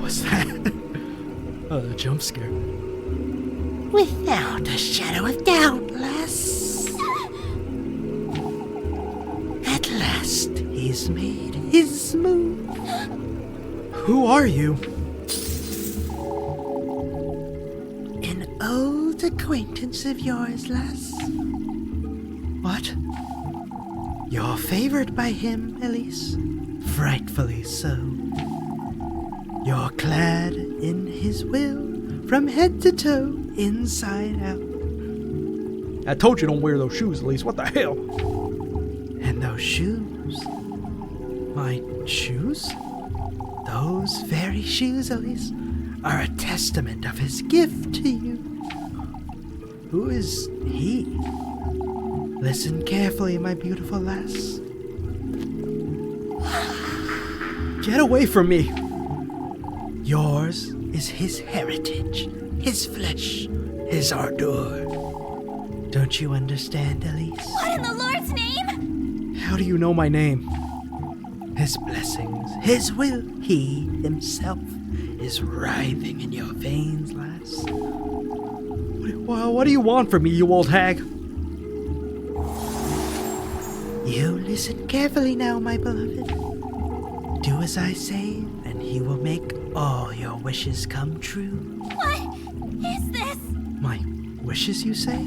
was that? A jump scare. Without a shadow of doubt, lass. At last, he's made his move. Who are you? An old acquaintance of yours, lass. What? You're favored by him, Elise. Frightfully so. You're clad in his will, from head to toe, inside out. I told you don't wear those shoes, Elise. What the hell? And those shoes. My shoes? Those very shoes, Elise, are a testament of his gift to you. Who is he? Listen carefully, my beautiful lass. Get away from me! Yours is his heritage, his flesh, his ardor. Don't you understand, Elise? What in the Lord's name? How do you know my name? His blessings, his will, he himself is writhing in your veins, lass. What do you want from me, you old hag? You listen carefully now, my beloved. Do as I say, and he will make all your wishes come true. What is this? My wishes, you say?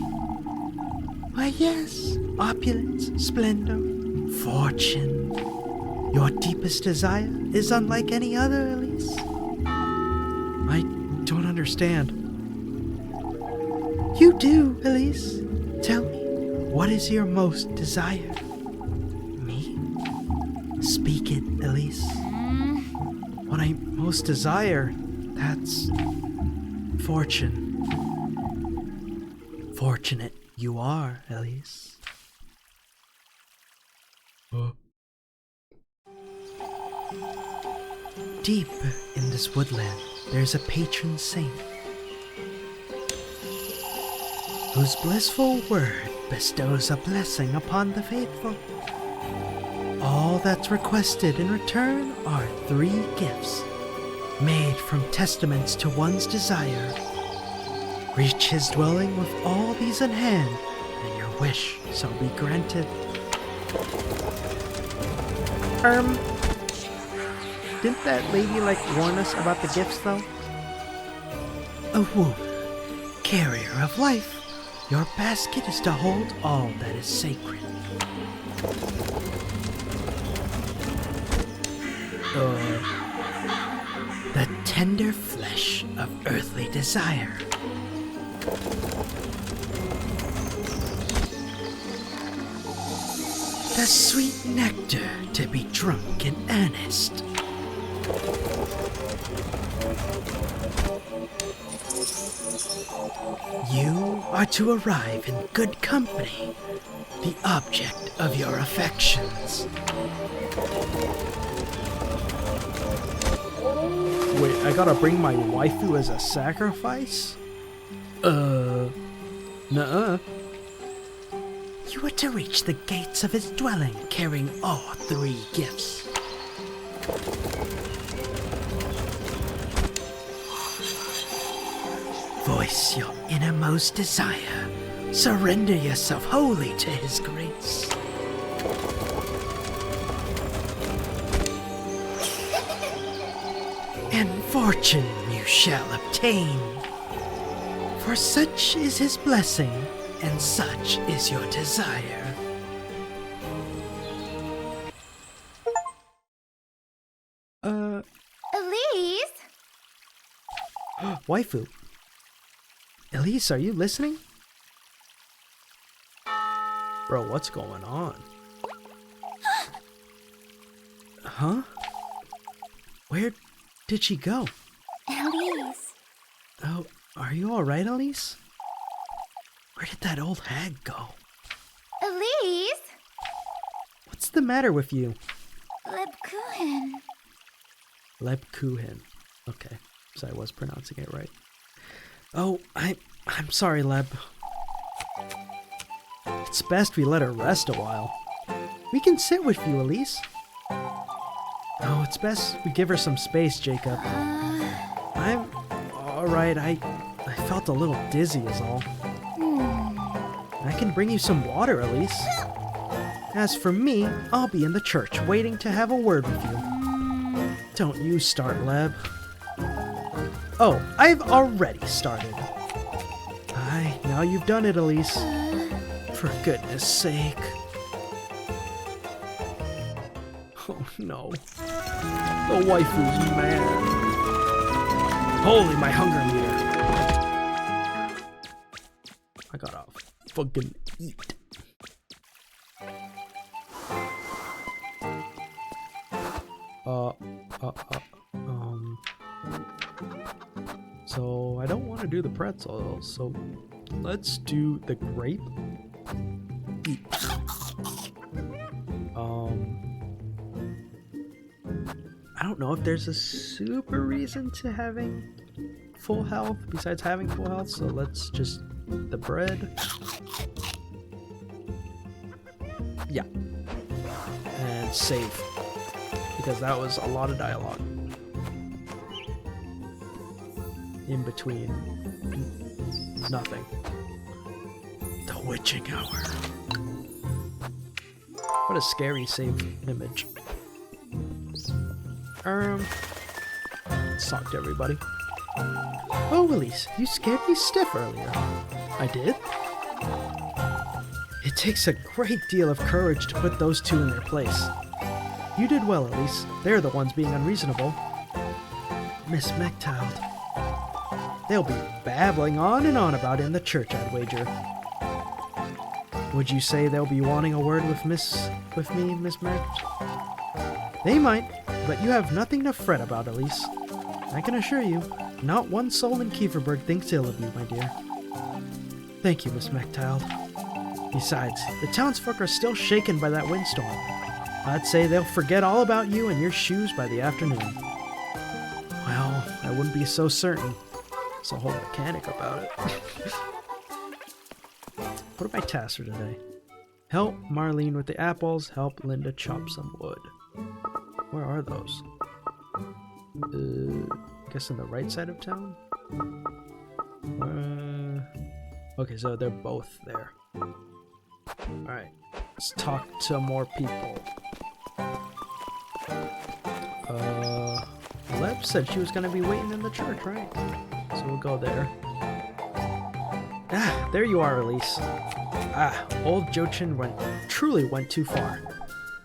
Why, yes. Opulence, splendor, fortune. Your deepest desire is unlike any other, Elise. I don't understand. You do, Elise. Tell me, what is your most desire? Me? Speak it, Elise. What I most desire, that's fortune. Fortunate you are, Elise. Deep in this woodland, there's a patron saint whose blissful word bestows a blessing upon the faithful. All that's requested in return are 3 gifts, made from testaments to one's desire. Reach his dwelling with all these in hand, and your wish shall be granted. Didn't that lady, warn us about the gifts, though? A womb, carrier of life, your basket is to hold all that is sacred. The tender flesh of earthly desire. The sweet nectar to be drunk in earnest. You are to arrive in good company, the object of your affections. Wait, I gotta bring my waifu as a sacrifice? Nuh-uh. You are to reach the gates of his dwelling carrying all 3 gifts. Voice your innermost desire. Surrender yourself wholly to his grace. And fortune you shall obtain. For such is his blessing, and such is your desire. Elise? Waifu. Elise, are you listening? Bro, what's going on? Huh? Where did she go? Elise. Oh, are you alright, Elise? Where did that old hag go? Elise? What's the matter with you? Lebkuchen. Lebkuchen. Okay, so I was pronouncing it right. Oh, I'm sorry, Leb. It's best we let her rest a while. We can sit with you, Elise. Oh, it's best we give her some space, Jacob. I'm alright. I felt a little dizzy is all. I can bring you some water, Elise. As for me, I'll be in the church waiting to have a word with you. Don't you start, Leb. Oh, I've already started. Aye, now you've done it, Elise. For goodness sake. Oh no. The waifu's mad. Holy, my hunger meter. I gotta fucking eat. So I don't want to do the pretzel, so let's do the grape. Eat. I don't know if there's a super reason to having full health besides having full health, so let's just the bread. Yeah. And save. Because that was a lot of dialogue. In between nothing. The witching hour. What a scary save image. Sucked everybody. Oh, Elise, you scared me stiff earlier. I did? It takes a great deal of courage to put those two in their place. You did well, Elise. They're the ones being unreasonable. Miss Mechtild. They'll be babbling on and on about it in the church, I'd wager. Would you say they'll be wanting a word with me, Miss Meg? They might, but you have nothing to fret about, Elise. I can assure you, not one soul in Kieferberg thinks ill of you, my dear. Thank you, Miss Mechtild. Besides, the townsfolk are still shaken by that windstorm. I'd say they'll forget all about you and your shoes by the afternoon. Well, I wouldn't be so certain. There's a whole mechanic about it. What are my tasks for today? Help Marlene with the apples, help Linda chop some wood. Where are those? I guess on the right side of town? Okay, so they're both there. Alright, let's talk to more people. Leb said she was gonna be waiting in the church, right? So we'll go there. Ah, there you are, Elise. Ah, old Jochin truly went too far.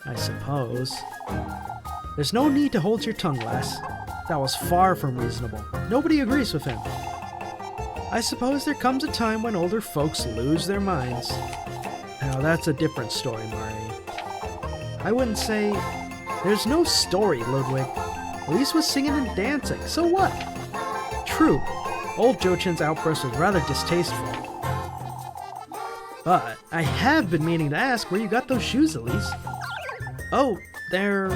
I suppose. There's no need to hold your tongue, lass. That was far from reasonable. Nobody agrees with him. I suppose there comes a time when older folks lose their minds. Now that's a different story, Mari. I wouldn't say... There's no story, Ludwig. Elise was singing and dancing, so what? True, old Jochin's outburst was rather distasteful. But I have been meaning to ask where you got those shoes, Elise. Oh, they're...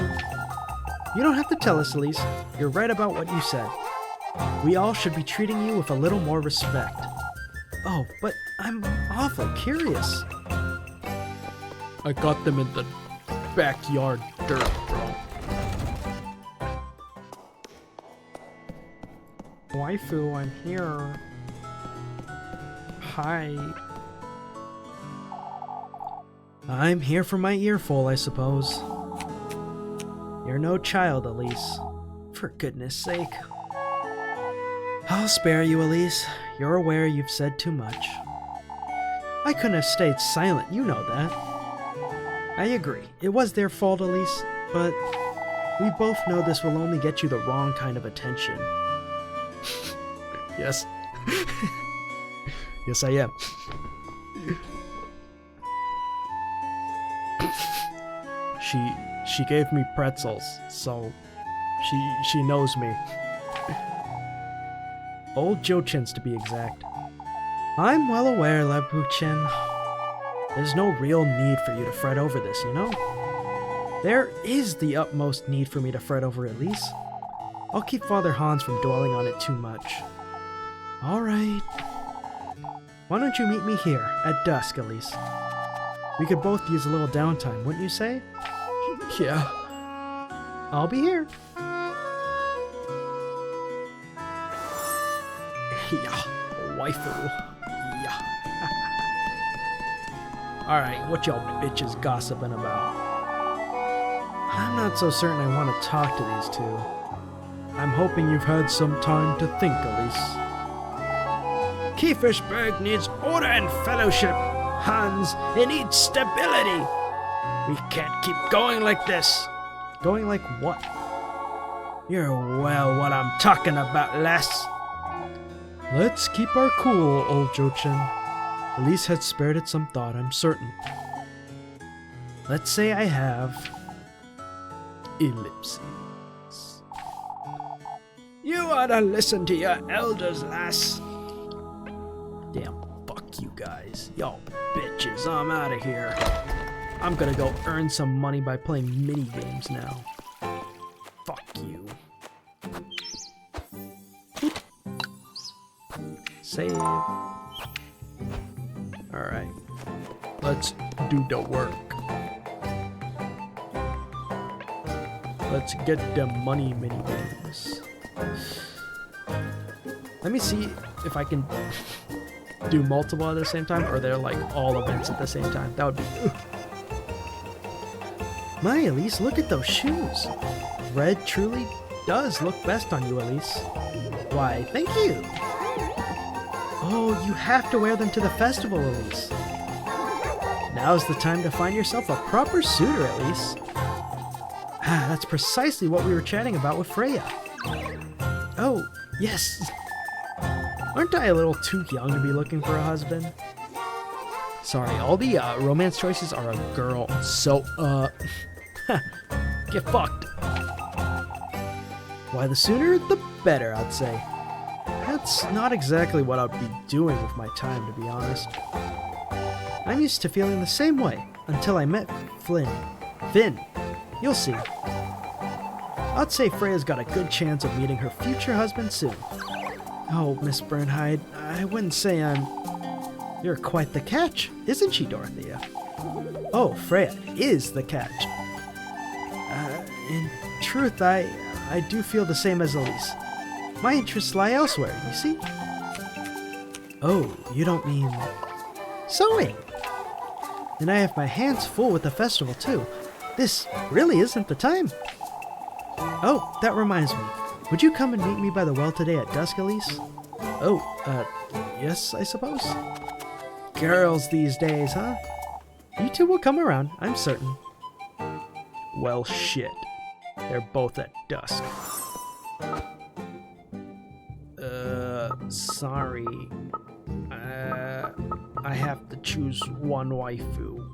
You don't have to tell us, Elise. You're right about what you said. We all should be treating you with a little more respect. Oh, but I'm awful curious. I got them in the backyard dirt, bro. Waifu, I'm here. Hi. I'm here for my earful, I suppose. You're no child, Elise. For goodness sake. I'll spare you, Elise. You're aware you've said too much. I couldn't have stayed silent, you know that. I agree. It was their fault, Elise, but we both know this will only get you the wrong kind of attention. Yes. Yes, I am. She gave me pretzels, so she knows me. Old Jochin's to be exact. I'm well aware, Labuchin. There's no real need for you to fret over this, you know? There is the utmost need for me to fret over, Elise. I'll keep Father Hans from dwelling on it too much. Alright. Why don't you meet me here, at dusk, Elise? We could both use a little downtime, wouldn't you say? Yeah. I'll be here. Yeah, waifu. Yeah. Alright, what y'all bitches gossiping about? I'm not so certain I want to talk to these two. I'm hoping you've had some time to think, Elise. Kiefersberg needs order and fellowship, Hans. It needs stability. We can't keep going like this. Going like what? You're well what I'm talking about, lass. Let's keep our cool, old Jochin. Elise had spared it some thought, I'm certain. Let's say I have... ellipses. You ought to listen to your elders, lass. Damn, fuck you guys. Y'all bitches, I'm out of here. I'm gonna go earn some money by playing mini games now. Fuck you. Save. Alright. Let's do the work. Let's get the money mini games. Let me see if I can do multiple at the same time, or they're like all events at the same time. That would be... My Elise, look at those shoes. Red truly does look best on you, Elise. Why, thank you. Oh, you have to wear them to the festival, Elise. Now's the time to find yourself a proper suitor, Elise. Ah, that's precisely what we were chatting about with Freya. Oh, yes. Aren't I a little too young to be looking for a husband? Sorry, all the romance choices are a girl, so, get fucked. Why, the sooner the better, I'd say. That's not exactly what I'd be doing with my time, to be honest. I'm used to feeling the same way, until I met Finn. You'll see. I'd say Freya's got a good chance of meeting her future husband soon. Oh, Miss Bernhide, I wouldn't say I'm... You're quite the catch, isn't she, Dorothea? Oh, Freya is the catch. In truth, I do feel the same as Elise. My interests lie elsewhere, you see? Oh, you don't mean... sewing! And I have my hands full with the festival, too. This really isn't the time. Oh, that reminds me. Would you come and meet me by the well today at dusk, Elise? Oh, yes, I suppose? Girls these days, huh? You two will come around, I'm certain. Well, shit. They're both at dusk. Sorry. I have to choose one waifu.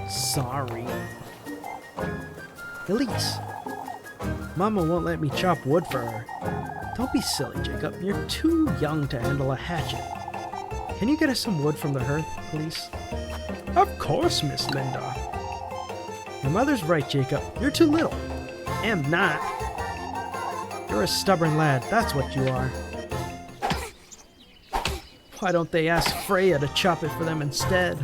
Sorry. Elise. Mama won't let me chop wood for her. Don't be silly, Jacob. You're too young to handle a hatchet. Can you get us some wood from the hearth, please? Of course, Miss Linda. Your mother's right, Jacob. You're too little. Am not. You're a stubborn lad, that's what you are. Why don't they ask Freya to chop it for them instead?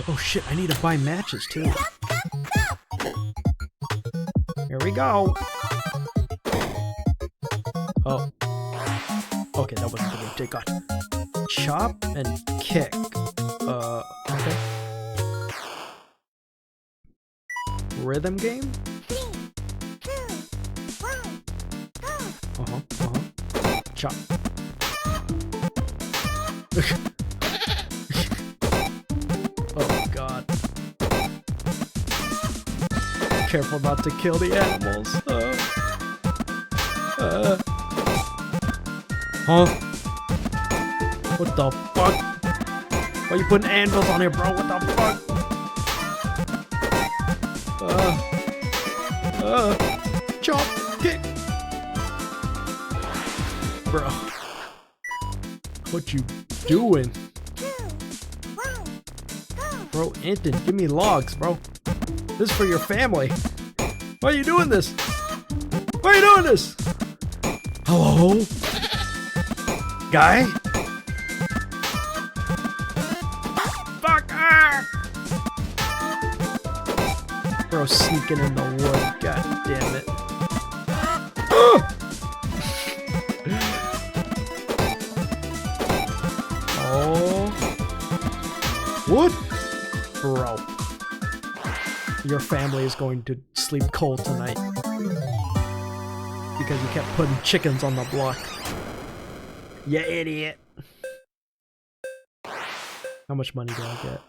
Oh shit, I need to buy matches too. Here we go. Oh. Okay, that wasn't the way to take on. Chop and kick. Okay. Rhythm game? Chop. Oh god. Careful not to kill the animals. Huh? What the fuck? Why are you putting anvils on here, bro? What the fuck? Chop, kick. Bro. What you doing? Bro, Anton, give me logs, bro. This is for your family. Why are you doing this? Why are you doing this? Hello? Guy? Fucker! Bro, sneaking in the wood. God damn it. Oh. What? Bro. Your family is going to sleep cold tonight. Because you kept putting chickens on the block. You idiot. How much money do I get?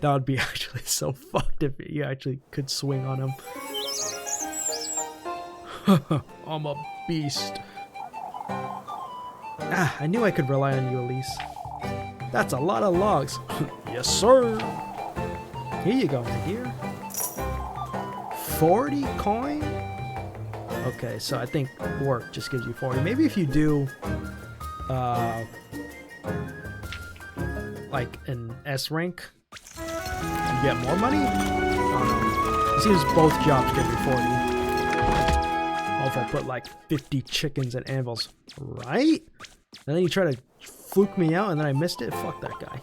That would be actually so fucked if you actually could swing on him. I'm a beast. Ah, I knew I could rely on you, Elise. That's a lot of logs. Yes, sir. Here you go, my dear. 40 coin? Okay, so I think work just gives you 40. Maybe if you do, like an S rank, you get more money? I don't know. It seems both jobs give you 40. Oh, if I put like 50 chickens and anvils, right? And then you try to fluke me out and then I missed it? Fuck that guy.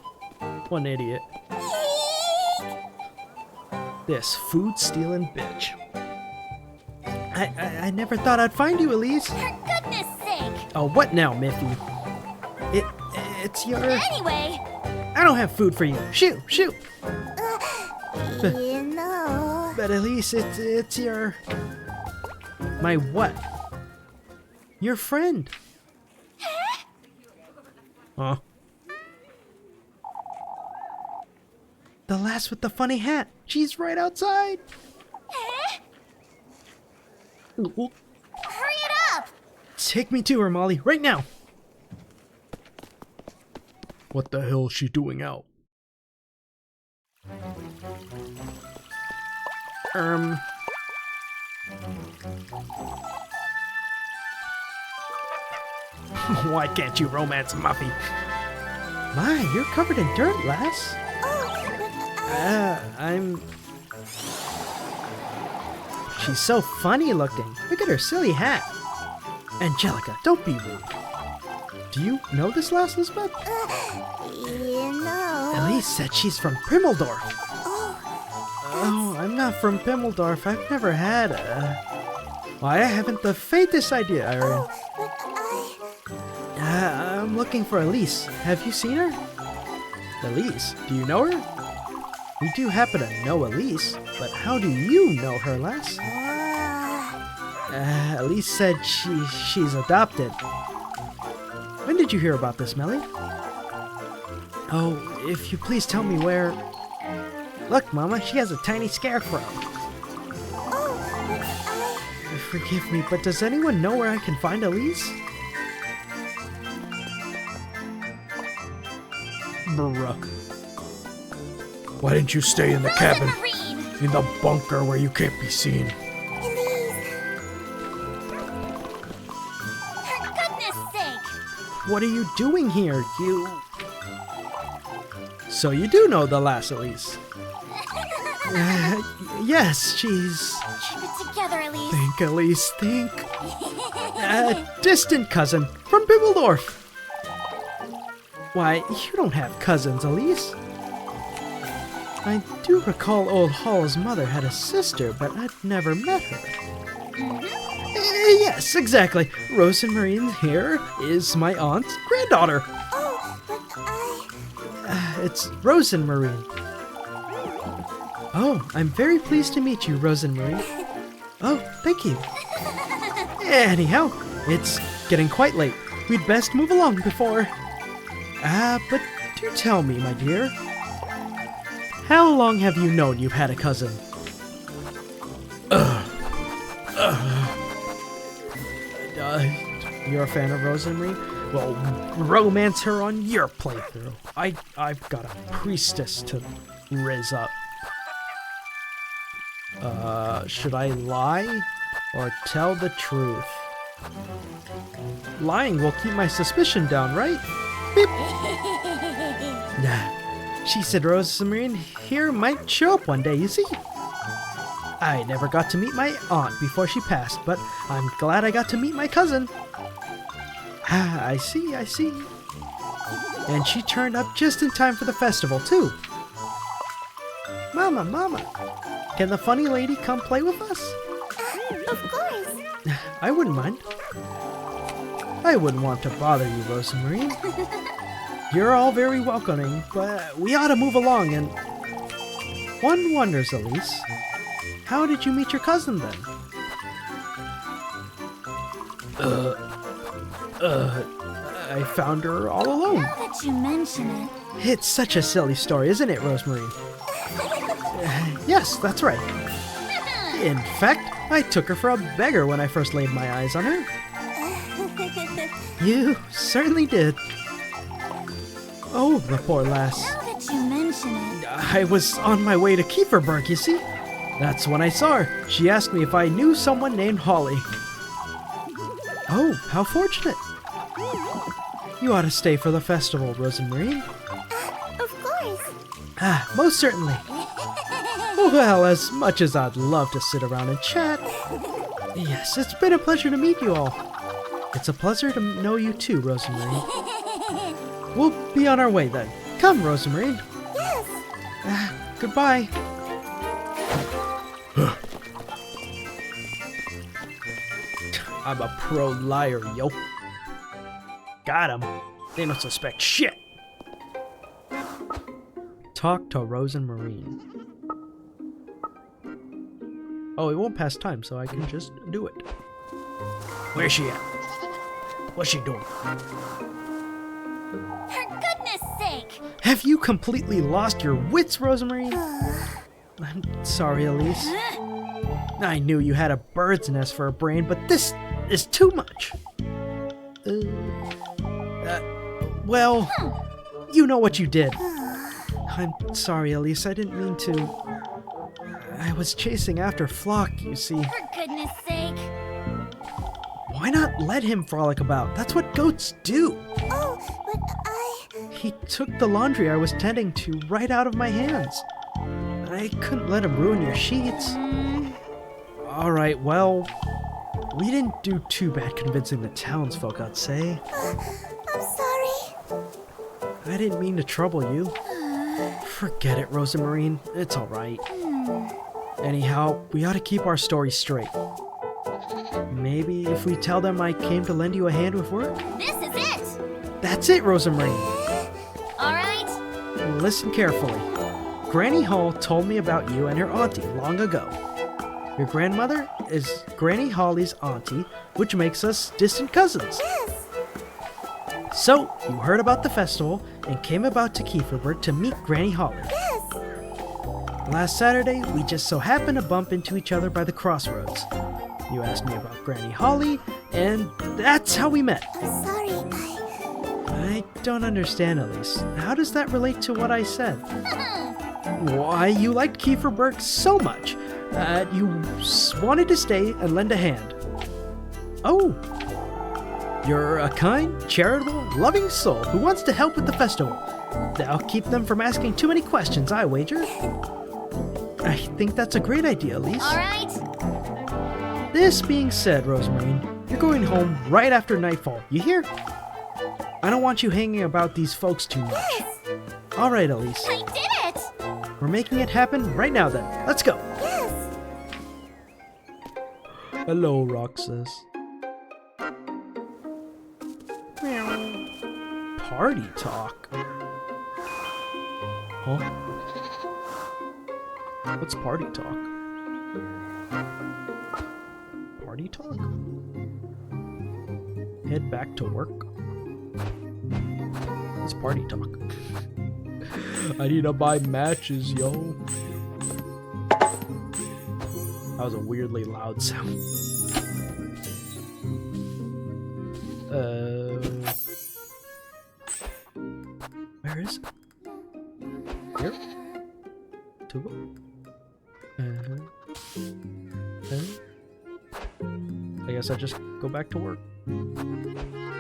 What an idiot. This food stealing bitch. I never thought I'd find you, Elise. For goodness sake! Oh, what now, Miffy? It's your... Anyway! I don't have food for you. Shoot, shoot! You know... But Elise, it's your... My what? Your friend. Huh? The lass with the funny hat. She's right outside. Ooh. Hurry it up! Take me to her, Molly, right now. What the hell is she doing out? Why can't you romance Muffy? My, you're covered in dirt, lass. I'm... She's so funny looking. Look at her silly hat. Angelica, don't be rude. Do you know this lass, Lisbeth? You know... Elise said she's from Pimmelsdorf. Oh, I'm not from Pimmelsdorf. I've never had a... Why, I haven't the faintest idea, Irene. I'm looking for Elise. Have you seen her? Elise? Do you know her? We do happen to know Elise, but how do you know her, lass? Elise said she's adopted. When did you hear about this, Melly? Oh, if you please tell me where... Look, Mama, she has a tiny scarecrow. Forgive me, but does anyone know where I can find Elise? Bruh. Why didn't you stay in the cabin? In the bunker where you can't be seen? For goodness sake! What are you doing here, you... So you do know the lass, Elise? Yes, she's... Keep it together, Elise. Think, Elise, think. Distant cousin from Pimmelsdorf. Why, you don't have cousins, Elise. I do recall old Hall's mother had a sister, but I'd never met her. Yes, exactly. Rosemarine here is my aunt's granddaughter. Oh, but It's Rosemarine. Oh, I'm very pleased to meet you, Rosemarine. Oh, thank you. Anyhow, it's getting quite late. We'd best move along before... but do tell me, my dear. How long have you known you've had a cousin? You're a fan of Rosemarine? Well, romance her on your playthrough. I've got a priestess to riz up. Should I lie or tell the truth? Lying will keep my suspicion down, right? Beep. Nah. She said Rosemarine here might show up one day, you see? I never got to meet my aunt before she passed, but I'm glad I got to meet my cousin. Ah, I see. And she turned up just in time for the festival, too. Mama, can the funny lady come play with us? Of course. I wouldn't mind. I wouldn't want to bother you, Rosemary. You're all very welcoming, but we ought to move along, and one wonders, Elise, how did you meet your cousin then? I found her all alone. Now that you mention it. It's such a silly story, isn't it, Rosemary? Yes, that's right. In fact, I took her for a beggar when I first laid my eyes on her. You certainly did. Oh, the poor lass. Now that you mention it. I was on my way to Kieferberg, you see. That's when I saw her. She asked me if I knew someone named Holly. Oh, how fortunate. You ought to stay for the festival, Rosemary. Of course. Ah, most certainly. Well, as much as I'd love to sit around and chat. Yes, it's been a pleasure to meet you all. It's a pleasure to know you too, Rosemary. We'll be on our way then. Come, Rosemary. Yes. Goodbye. I'm a pro liar, yo. Got him. They don't suspect shit. Talk to Rosemary. Oh, it won't pass time, so I can just do it. Where's she at? What's she doing? For goodness sake. Have you completely lost your wits, Rosemary? I'm sorry, Elise. I knew you had a bird's nest for a brain, but this is too much. Well, you know what you did. I'm sorry, Elise. I didn't mean to. I was chasing after Flock, you see. For goodness sake. Why not let him frolic about? That's what goats do. Oh, but He took the laundry I was tending to right out of my hands. I couldn't let him ruin your sheets. All right, well, we didn't do too bad convincing the townsfolk, I'd say. I'm sorry. I didn't mean to trouble you. Forget it, Rosemarine. It's all right. Anyhow, we ought to keep our story straight. Maybe if we tell them I came to lend you a hand with work? This is it. That's it, Rosemarine. All right. Listen carefully. Granny Hall told me about you and her auntie long ago. Your grandmother is Granny Holly's auntie, which makes us distant cousins. Yes. So, you heard about the festival and came about to Kieferberg to meet Granny Holly. Yes. Last Saturday, we just so happened to bump into each other by the crossroads. You asked me about Granny Holly, and that's how we met. I'm sorry. I don't understand, Elise. How does that relate to what I said? Why you liked Kieferberg so much that you wanted to stay and lend a hand. Oh, you're a kind, charitable, loving soul who wants to help with the festival. That'll keep them from asking too many questions, I wager. I think that's a great idea, Elise. All right. This being said, Rosemarine, you're going home right after nightfall. You hear? I don't want you hanging about these folks too much. Yes. All right, Elise. I did it. We're making it happen right now then. Let's go. Yes. Hello, Roxas. Party talk? Huh? What's party talk? Party talk? Head back to work? It's party talk. I need to buy matches, yo. That was a weirdly loud sound. Where is it? Here? To go? I guess I just go back to work.